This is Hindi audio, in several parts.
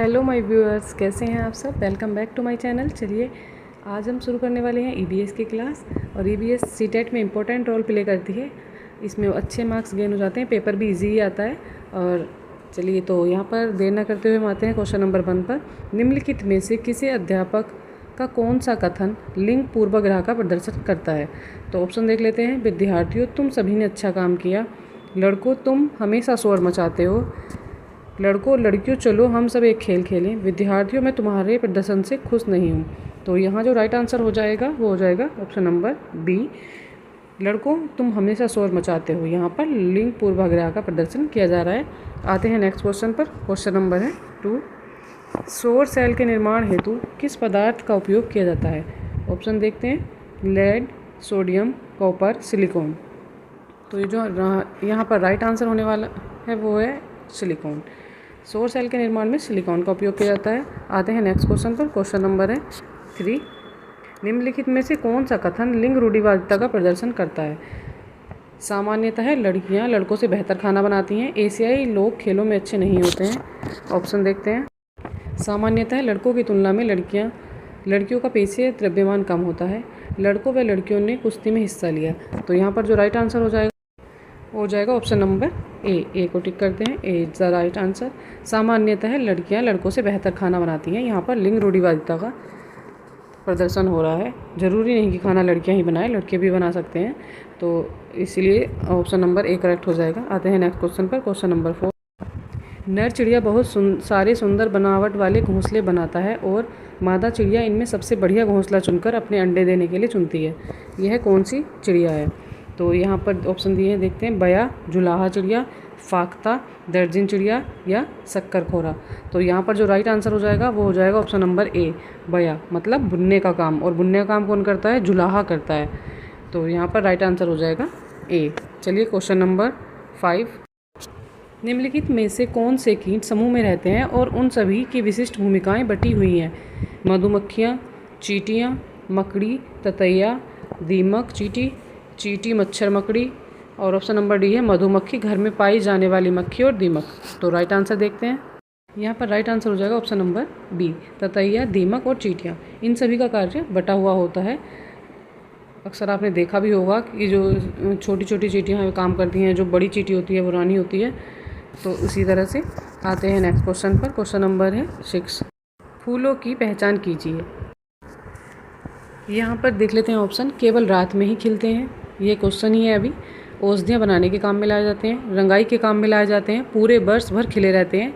हेलो माय व्यूअर्स, कैसे हैं आप सब। Welcome back to my channel. चलिए आज हम शुरू करने वाले हैं ईबीएस की क्लास। और ईबीएस सीटेट में इम्पोर्टेंट रोल प्ले करती है। इसमें अच्छे मार्क्स गेन हो जाते हैं, पेपर भी इजी ही आता है। और चलिए तो यहाँ पर देर न करते हुए हम आते हैं क्वेश्चन नंबर 1 पर। निम्नलिखित में से किसी अध्यापक का कौन सा कथन लिंग पूर्वाग्रह का प्रदर्शन करता है। तो ऑप्शन देख लेते हैं। विद्यार्थियों, तुम सभी ने अच्छा काम किया। लड़कों, तुम हमेशा शोर मचाते हो। लड़कों, लड़कियों, चलो हम सब एक खेल खेलें। विद्यार्थियों, मैं तुम्हारे प्रदर्शन से खुश नहीं हूँ। तो यहाँ जो राइट आंसर हो जाएगा वो हो जाएगा ऑप्शन नंबर बी। लड़कों, तुम हमेशा शोर मचाते हो। यहाँ पर लिंग पूर्वाग्रह का प्रदर्शन किया जा रहा है। आते हैं नेक्स्ट क्वेश्चन पर। क्वेश्चन नंबर है 2। सौर सेल के निर्माण हेतु किस पदार्थ का उपयोग किया जाता है। ऑप्शन देखते हैं। Lead, sodium, copper, silicon. तो ये जो यहाँ पर राइट आंसर होने वाला है वो है सिलिकॉन। सौर सेल के निर्माण में सिलिकॉन का उपयोग किया जाता है। आते हैं नेक्स्ट क्वेश्चन पर। क्वेश्चन नंबर है 3। निम्नलिखित में से कौन सा कथन लिंग रूढ़िवादिता का प्रदर्शन करता है। सामान्यतः लड़कियां लड़कों से बेहतर खाना बनाती हैं। एशियाई लोग खेलों में अच्छे नहीं होते हैं। ऑप्शन देखते हैं। सामान्यतः लड़कों की तुलना में लड़कियों का पेशीय द्रव्यमान कम होता है। लड़कों व लड़कियों ने कुश्ती में हिस्सा लिया। तो यहाँ पर जो राइट आंसर हो जाएगा ऑप्शन नंबर ए को टिक करते हैं। ए इज द राइट आंसर। सामान्यतः लड़कियां लड़कों से बेहतर खाना बनाती हैं। यहाँ पर लिंग रूढ़िवादिता का प्रदर्शन हो रहा है। ज़रूरी नहीं कि खाना लड़कियां ही बनाएं, लड़के भी बना सकते हैं। तो इसलिए ऑप्शन नंबर ए करेक्ट हो जाएगा। आते हैं नेक्स्ट क्वेश्चन पर। Question number 4। नर चिड़िया बहुत सारे सुंदर बनावट वाले घोंसले बनाता है और मादा चिड़िया इनमें सबसे बढ़िया घोंसला चुनकर अपने अंडे देने के लिए चुनती है। यह कौन सी चिड़िया है। तो यहाँ पर ऑप्शन दिए हैं, देखते हैं। बया, जुलाहा चिड़िया, फाख्ता, दर्जन चिड़िया या शक्करखोरा। तो यहाँ पर जो राइट आंसर हो जाएगा वो हो जाएगा ऑप्शन नंबर ए, बया। मतलब बुनने का काम, और बुनने का काम कौन करता है, जुलाहा करता है। तो यहाँ पर राइट आंसर हो जाएगा ए। चलिए क्वेश्चन नंबर 5। निम्नलिखित में से कौन से कीट समूह में रहते हैं और उन सभी की विशिष्ट भूमिकाएं बटी हुई हैं। मधुमक्खियाँ, चींटियाँ, मकड़ी, ततैया, दीमक, चींटी, मच्छर, मकड़ी। और ऑप्शन नंबर डी है मधुमक्खी, घर में पाई जाने वाली मक्खी और दीमक। तो राइट आंसर देखते हैं। यहाँ पर राइट आंसर हो जाएगा ऑप्शन नंबर बी, ततैया, दीमक और चींटियाँ। इन सभी का कार्य बटा हुआ होता है। अक्सर आपने देखा भी होगा कि जो छोटी छोटी चींटियाँ काम करती हैं, जो बड़ी चींटी होती है वो रानी होती है। तो इसी तरह से आते हैं नेक्स्ट क्वेश्चन पर। क्वेश्चन नंबर है 6। फूलों की पहचान कीजिए। यहाँ पर देख लेते हैं ऑप्शन। केवल रात में ही खिलते हैं, ये क्वेश्चन ही है अभी। औषधियाँ बनाने के काम में लाए जाते हैं, रंगाई के काम में लाए जाते हैं, पूरे वर्ष भर खिले रहते हैं,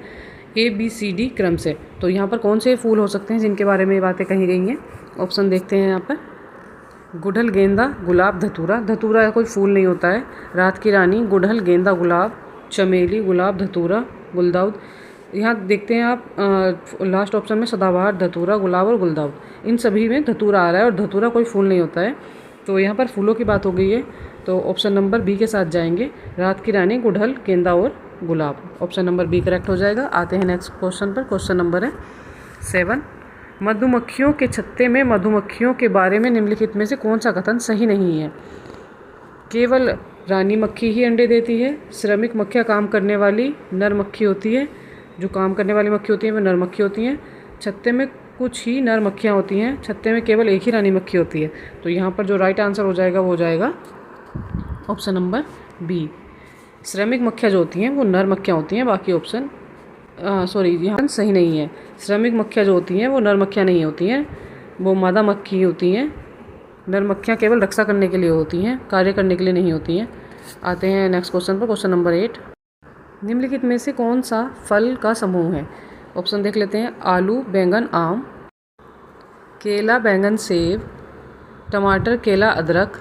ABCD क्रम से। तो यहाँ पर कौन से फूल हो सकते हैं जिनके बारे में ये बातें कही गई हैं। ऑप्शन देखते हैं यहाँ पर। गुड़हल, गेंदा, गुलाब, धतूरा। धतूरा कोई फूल नहीं होता है। रात की रानी, गुड़हल, गेंदा, गुलाब, चमेली, गुलाब, धतूरा, गुलदाउद। यहाँ देखते हैं आप लास्ट ऑप्शन में सदाबहार, धतूरा, गुलाब और गुलदाउद। इन सभी में धतूरा आ रहा है और धतूरा कोई फूल नहीं होता है। तो यहाँ पर फूलों की बात हो गई है, तो ऑप्शन नंबर बी के साथ जाएंगे। रात की रानी, गुड़हल, गेंदा और गुलाब। ऑप्शन नंबर बी करेक्ट हो जाएगा। आते हैं नेक्स्ट क्वेश्चन पर। क्वेश्चन नंबर है 7। मधुमक्खियों के छत्ते में मधुमक्खियों के बारे में निम्नलिखित में से कौन सा कथन सही नहीं है। केवल रानी मक्खी ही अंडे देती है। श्रमिक मक्खियाँ काम करने वाली नर मक्खी होती है। जो काम करने वाली मक्खी होती हैं वो नर मक्खी होती हैं। छत्ते में कुछ ही नर मक्खियाँ होती हैं। छत्ते में केवल एक ही रानी मक्खी होती है। तो यहाँ पर जो राइट आंसर हो जाएगा वो हो जाएगा ऑप्शन नंबर बी। श्रमिक मक्खियाँ जो होती हैं वो नर मक्खियाँ होती हैं, बाकी ऑप्शन यहाँ सही नहीं है। श्रमिक मक्खियाँ जो होती हैं वो नर मक्खियाँ नहीं होती हैं, वो मादा मक्खी होती हैं। नर मक्खियाँ केवल रक्षा करने के लिए होती हैं, कार्य करने के लिए नहीं होती हैं। आते हैं नेक्स्ट क्वेश्चन पर। Question number 8। निम्नलिखित में से कौन सा फल का समूह है। ऑप्शन देख लेते हैं। आलू, बैंगन, आम, केला, बैंगन, सेब, टमाटर, केला, अदरक,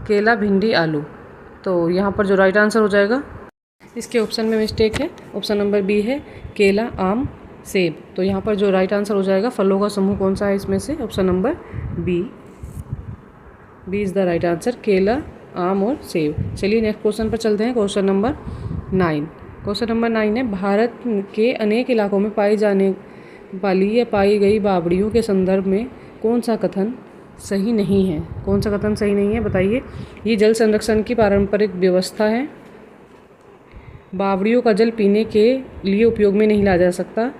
केला, भिंडी, आलू। तो यहाँ पर जो राइट आंसर हो जाएगा, इसके ऑप्शन में मिस्टेक है। ऑप्शन नंबर बी है केला, आम, सेब। तो यहाँ पर जो राइट आंसर हो जाएगा, फलों का समूह कौन सा है इसमें से, option number B is the right answer, केला, आम और सेब। चलिए नेक्स्ट क्वेश्चन पर चलते हैं। Question number 9। क्वेश्चन नंबर 9 है। भारत के अनेक इलाकों में पाई जाने वाली या पाई गई बावड़ियों के संदर्भ में कौन सा कथन सही नहीं है। कौन सा कथन सही नहीं है बताइए। ये जल संरक्षण की पारंपरिक व्यवस्था है। बावड़ियों का जल पीने के लिए उपयोग में नहीं लाया जा सकता।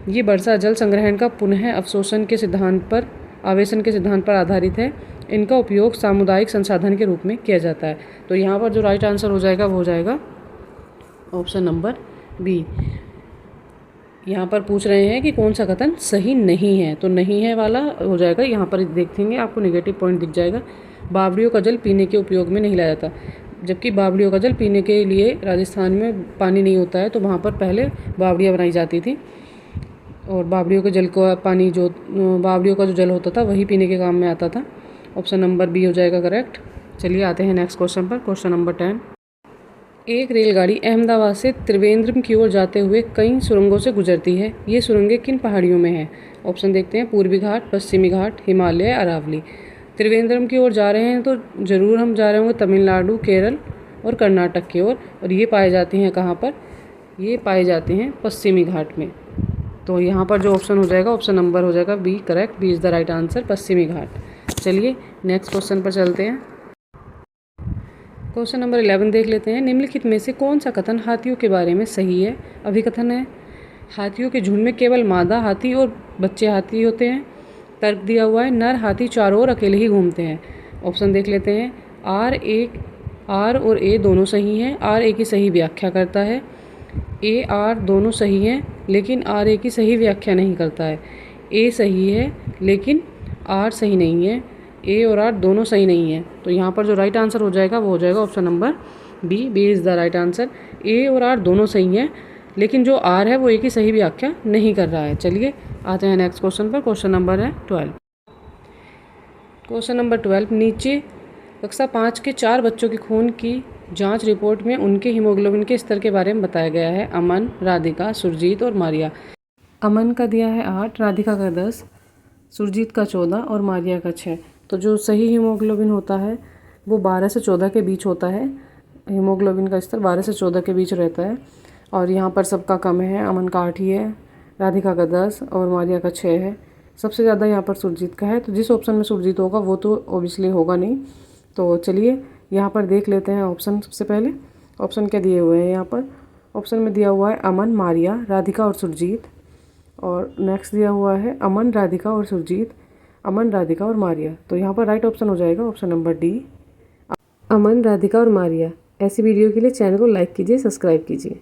ये वर्षा जल संग्रहण का पुनः अवशोषण के सिद्धांत पर आवेशन के सिद्धांत पर आधारित है। इनका उपयोग सामुदायिक संसाधन के रूप में किया जाता है। तो यहाँ पर जो राइट आंसर हो जाएगा वो हो जाएगा ऑप्शन नंबर बी। यहाँ पर पूछ रहे हैं कि कौन सा कथन सही नहीं है, तो नहीं है वाला हो जाएगा। यहाँ पर देखेंगे आपको नेगेटिव पॉइंट दिख जाएगा। बावड़ियों का जल पीने के उपयोग में नहीं लाया जाता, जबकि बावड़ियों का जल पीने के लिए राजस्थान में पानी नहीं होता है, तो वहाँ पर पहले बावड़ियाँ बनाई जाती थी और बावड़ियों के जल का पानी जो बावड़ियों का जो जल होता था वही पीने के काम में आता था। ऑप्शन नंबर बी हो जाएगा करेक्ट। चलिए आते हैं नेक्स्ट क्वेश्चन पर। Question number 10। एक रेलगाड़ी अहमदाबाद से त्रिवेंद्रम की ओर जाते हुए कई सुरंगों से गुजरती है। ये सुरंगें किन पहाड़ियों में हैं? ऑप्शन देखते हैं, पूर्वी घाट, पश्चिमी घाट, हिमालय, अरावली। त्रिवेंद्रम की ओर जा रहे हैं तो ज़रूर हम जा रहे होंगे तमिलनाडु, केरल और कर्नाटक की ओर, और ये पाए जाते हैं कहाँ पर? ये पाए जाते हैं पश्चिमी घाट में। तो यहाँ पर जो ऑप्शन हो जाएगा ऑप्शन नंबर हो जाएगा B correct. B is the right answer, पश्चिमी घाट। चलिए नेक्स्ट क्वेश्चन पर चलते हैं। क्वेश्चन नंबर 11 देख लेते हैं। निम्नलिखित में से कौन सा कथन हाथियों के बारे में सही है? अभिकथन है, हाथियों के झुंड में केवल मादा हाथी और बच्चे हाथी होते हैं। तर्क दिया हुआ है, नर हाथी चारों ओर अकेले ही घूमते हैं। ऑप्शन देख लेते हैं। आर और ए दोनों सही हैं। आर ए की सही व्याख्या करता है। ए आर दोनों सही हैं, लेकिन आर ए की सही व्याख्या नहीं करता है। ए सही है लेकिन आर सही नहीं है। ए और आर दोनों सही नहीं है। तो यहाँ पर जो राइट आंसर हो जाएगा वो हो जाएगा option number B. B is the right answer. A और आर दोनों सही हैं, लेकिन जो आर है वो ए की सही व्याख्या नहीं कर रहा है। चलिए आते हैं नेक्स्ट क्वेश्चन पर। क्वेश्चन नंबर है 12। Question number 12। नीचे कक्षा 5 के 4 बच्चों की खून की जांच रिपोर्ट में उनके हीमोग्लोबिन के स्तर के बारे में बताया गया है। अमन, राधिका, सुरजीत और मारिया। अमन का दिया है 8, राधिका का 10, सुरजीत का 14 और मारिया का 6। तो जो सही हीमोग्लोबिन होता है वो 12 से 14 के बीच होता है। हीमोग्लोबिन का स्तर 12 से 14 के बीच रहता है, और यहाँ पर सबका कम है। अमन का 8 ही है, राधिका का 10 और मारिया का 6 है। सबसे ज़्यादा यहाँ पर सुरजीत का है। तो जिस ऑप्शन में सुरजीत होगा वो तो ओबियसली होगा नहीं। तो चलिए यहाँ पर देख लेते हैं ऑप्शन। सबसे पहले ऑप्शन क्या दिए हुए हैं यहाँ पर? ऑप्शन में दिया हुआ है अमन, मारिया, राधिका और सुरजीत, और नेक्स्ट दिया हुआ है अमन, राधिका और सुरजीत, अमन, राधिका और मारिया। तो यहाँ पर राइट ऑप्शन हो जाएगा ऑप्शन नंबर डी, अमन, राधिका और मारिया। ऐसी वीडियो के लिए चैनल को लाइक कीजिए, सब्सक्राइब कीजिए।